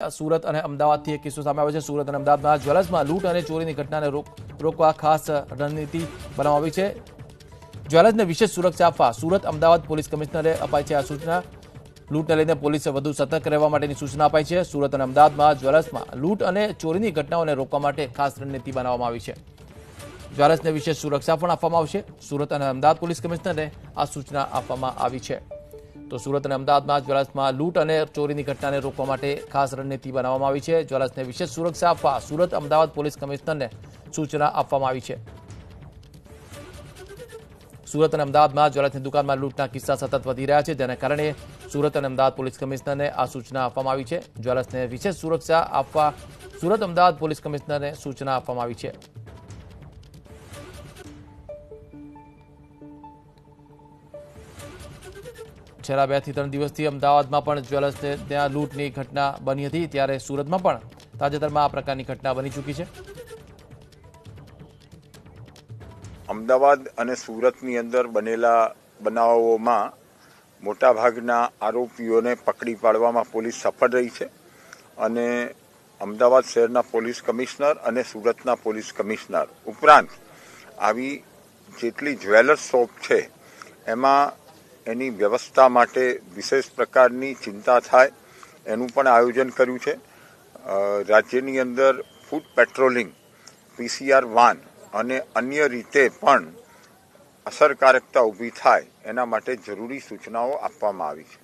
સુરત અને અમદાવાદથી એક કિસ્સો સામે આવ્યો છે। સુરત અને અમદાવાદમાં જ્વેલર્સમાં લૂંટ અને ચોરીની ઘટનાને રોકવા ખાસ રણનીતિ બનાવવામાં આવી છે। જ્વેલર્સને વિશેષ સુરક્ષા આપવા સુરત અમદાવાદ પોલીસ કમિશનરે અપાઈ છે આ સૂચના। લૂંટને લઈને પોલીસે વધુ સતર્ક રહેવા માટેની સૂચના અપાઈ છે। સુરત અને અમદાવાદમાં જ્વેલર્સમાં લૂંટ અને ચોરીની ઘટનાઓને રોકવા માટે ખાસ રણનીતિ બનાવવામાં આવી છે। જ્વેલર્સને વિશેષ સુરક્ષા પણ આપવામાં આવશે। સુરત અને અમદાવાદ પોલીસ કમિશનરને આ સૂચના આપવામાં આવી છે। તો સુરત અને અમદાવાદમાં જ્વેલર્સમાં લૂંટ અને ચોરીની ઘટનાને રોકવા માટે ખાસ રણનીતિ બનાવવામાં આવી છે। જ્વેલર્સને વિશેષ સુરક્ષા આપવા સુરત અમદાવાદ પોલીસ કમિશનરને સૂચના આપવામાં આવી છે। સુરત અને અમદાવાદમાં જ્વેલર્સની દુકાનમાં લૂંટના કિસ્સા સતત વધી રહ્યા છે, જેને કારણે સુરત અને અમદાવાદ પોલીસ કમિશનરને આ સૂચના આપવામાં આવી છે। જ્વેલર્સને વિશેષ સુરક્ષા આપવા સુરત અમદાવાદ પોલીસ કમિશનરને સૂચના આપવામાં આવી છે। છેલ્લા 2 થી 3 દિવસથી અમદાવાદમાં પણ જ્વેલર્સને ત્યાં લૂંટની ઘટના બની હતી, ત્યારે સુરતમાં પણ તાજેતરમાં આ પ્રકારની ઘટના બની ચૂકી છે। અમદાવાદ અને સુરતની અંદર બનેલા બનાવોમાં મોટાભાગના આરોપીઓને પકડી પાડવામાં પોલીસ સફળ રહી છે અને અમદાવાદ શહેરના પોલીસ કમિશનર અને સુરતના પોલીસ કમિશનર ઉપરાંત આવી જેટલી જ્વેલર્સ શોપ છે એમાં એની વ્યવસ્થા માટે વિશેષ પ્રકારની ચિંતા થાય એનું પણ આયોજન કર્યું છે। રાજ્યની અંદર ફૂડ પેટ્રોલિંગ, PCR વાન અને અન્ય રીતે પણ અસરકારકતા ઊભી થાય એના માટે જરૂરી સૂચનાઓ આપવામાં આવી છે।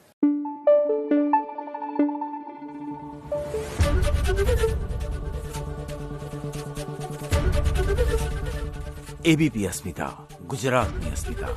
ABP અસ્મિતા, ગુજરાતની અસ્મિતા।